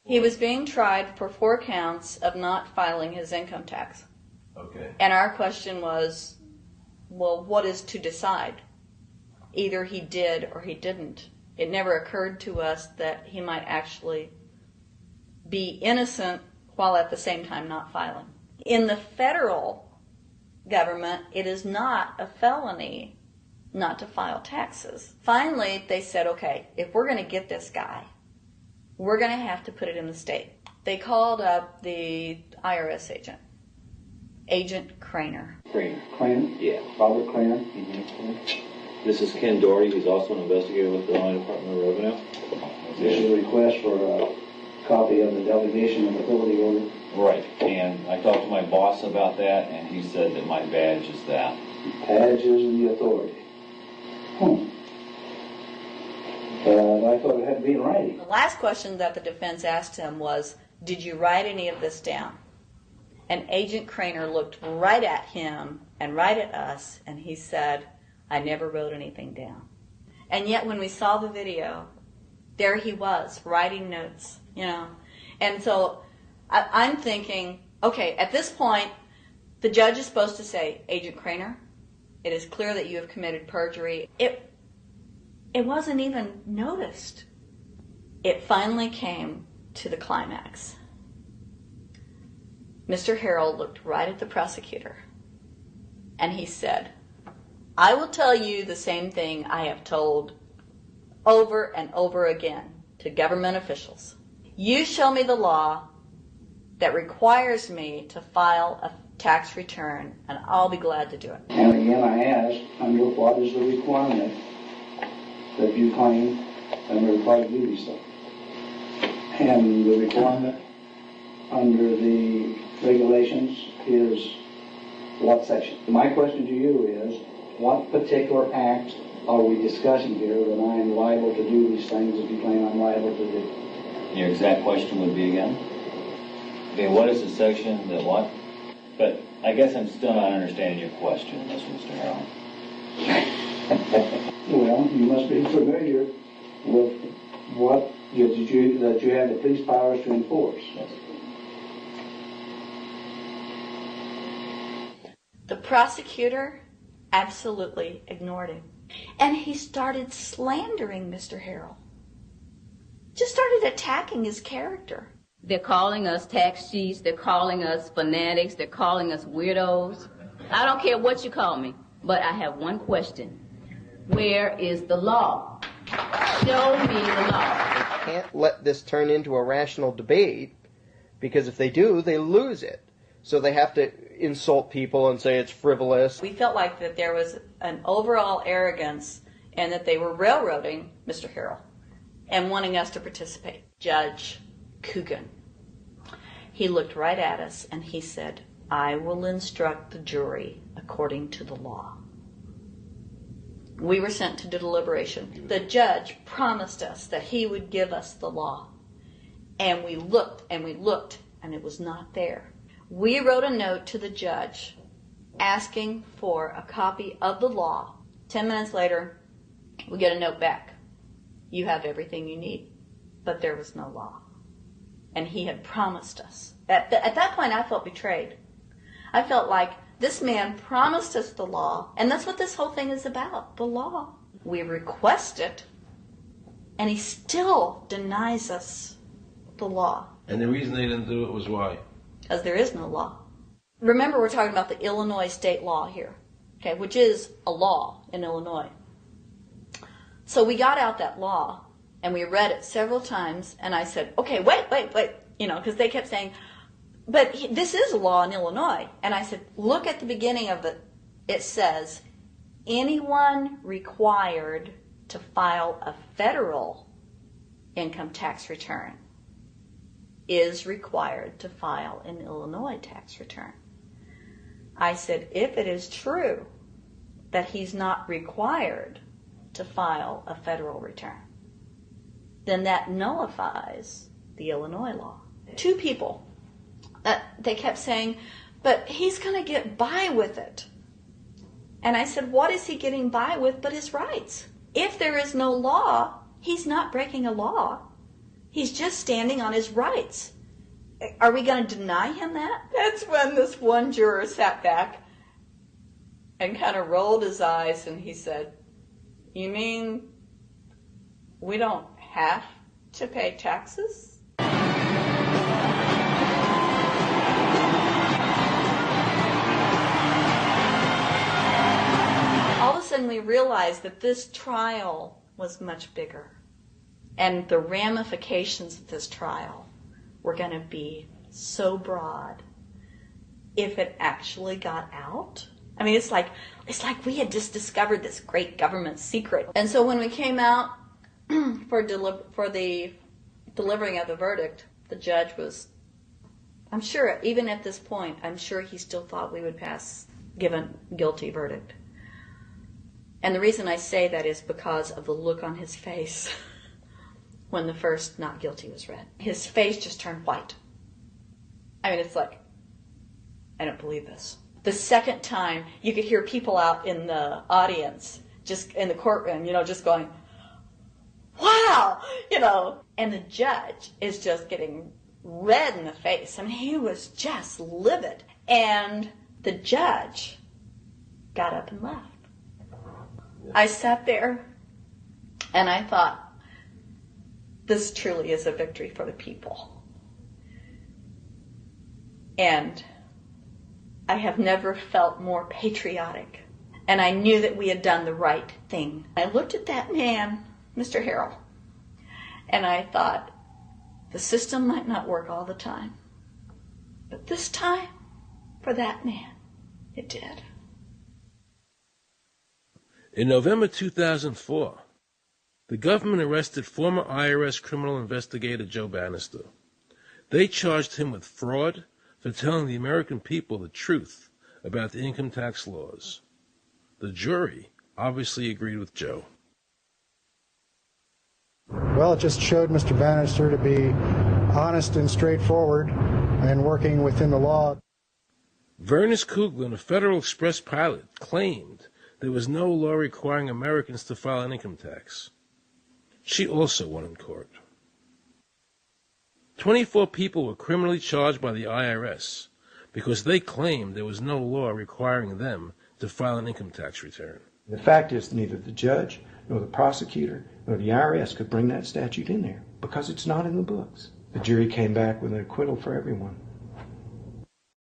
He was being tried for 4 counts of not filing his income tax. Okay. And our question was, well, what is to decide? Either he did or he didn't. It never occurred to us that he might actually be innocent while at the same time not filing. In the federal government, it is not a felony not to file taxes. Finally, they said, okay, if we're going to get this guy, we're going to have to put it in the state. They called up the IRS agent, Agent Craner. Craner? Yeah. Robert Craner? Mm-hmm. This is Ken Doherty. He's also an investigator with the Illinois Department of Revenue. This is a request for a copy of the delegation of authority order. Right, and I talked to my boss about that, and he said that my badge is that. Badge is the authority. I thought it had to be in writing. The last question that the defense asked him was, did you write any of this down? And Agent Craner looked right at him and right at us, and he said, I never wrote anything down. And yet when we saw the video, there he was, writing notes, you know. And so I'm thinking, okay, at this point, the judge is supposed to say, Agent Craner, it is clear that you have committed perjury. It wasn't even noticed. It finally came to the climax. Mr. Harrell looked right at the prosecutor, and he said, I will tell you the same thing I have told over and over again to government officials. You show me the law that requires me to file a tax return, and I'll be glad to do it. And again, I ask, under what is the requirement that you claim under the Private Duty stuff? And the requirement under the regulations is what section? My question to you is, what particular act are we discussing here that I am liable to do these things that you claim I'm liable to do? Your exact question would be again? Okay, what is the section that what? But I guess I'm still not understanding your question, Mr. Harrell. Well, you must be familiar with what that you have the police powers to enforce. Yes. The prosecutor absolutely ignored him. And he started slandering Mr. Harrell. Just started attacking his character. They're calling us tax cheats, they're calling us fanatics, they're calling us weirdos. I don't care what you call me, but I have one question. Where is the law? Show me the law. They can't let this turn into a rational debate, because if they do, they lose it. So they have to insult people and say it's frivolous. We felt like that there was an overall arrogance and that they were railroading Mr. Harrell and wanting us to participate. Judge Coogan, he looked right at us and he said, I will instruct the jury according to the law. We were sent to deliberation. The judge promised us that he would give us the law. And we looked, and it was not there. We wrote a note to the judge asking for a copy of the law. 10 minutes later, we get a note back. You have everything you need. But there was no law. And he had promised us. At that point, I felt betrayed. I felt like this man promised us the law, and that's what this whole thing is about, the law. We request it, and he still denies us the law. And the reason they didn't do it was why? Because there is no law. Remember, we're talking about the Illinois state law here, okay, which is a law in Illinois. So we got out that law, and we read it several times, and I said, okay, wait, because they kept saying, but this is a law in Illinois. And I said, look at the beginning of it. It says, anyone required to file a federal income tax return is required to file an Illinois tax return. I said, if it is true that he's not required to file a federal return, then that nullifies the Illinois law. 2 people, they kept saying, but he's going to get by with it. And I said, what is he getting by with but his rights? If there is no law, he's not breaking a law. He's just standing on his rights. Are we going to deny him that? That's when this one juror sat back and kind of rolled his eyes and he said, "You mean we don't have to pay taxes?" All of a sudden we realized that this trial was much bigger. And the ramifications of this trial were going to be so broad if it actually got out. I mean, it's like we had just discovered this great government secret. And so when we came out for the delivering of the verdict, the judge was, I'm sure, even at this point, I'm sure he still thought we would give a guilty verdict. And the reason I say that is because of the look on his face when the first not guilty was read. His face just turned white. I mean, it's like, I don't believe this. The second time, you could hear people out in the audience, just in the courtroom, just going, wow, and the judge is just getting red in the face. I mean, he was just livid. And the judge got up and left. I sat there and I thought, this truly is a victory for the people. And I have never felt more patriotic. And I knew that we had done the right thing. I looked at that man, Mr. Harrell, and I thought, the system might not work all the time. But this time, for that man, it did. In November 2004, the government arrested former IRS criminal investigator Joe Bannister. They charged him with fraud for telling the American people the truth about the income tax laws. The jury obviously agreed with Joe. Well, it just showed Mr. Bannister to be honest and straightforward and working within the law. Vernice Kuglin, a Federal Express pilot, claimed there was no law requiring Americans to file an income tax. She also won in court. 24 people were criminally charged by the IRS because they claimed there was no law requiring them to file an income tax return. The fact is, neither the judge nor the prosecutor nor the IRS could bring that statute in there because it's not in the books. The jury came back with an acquittal for everyone.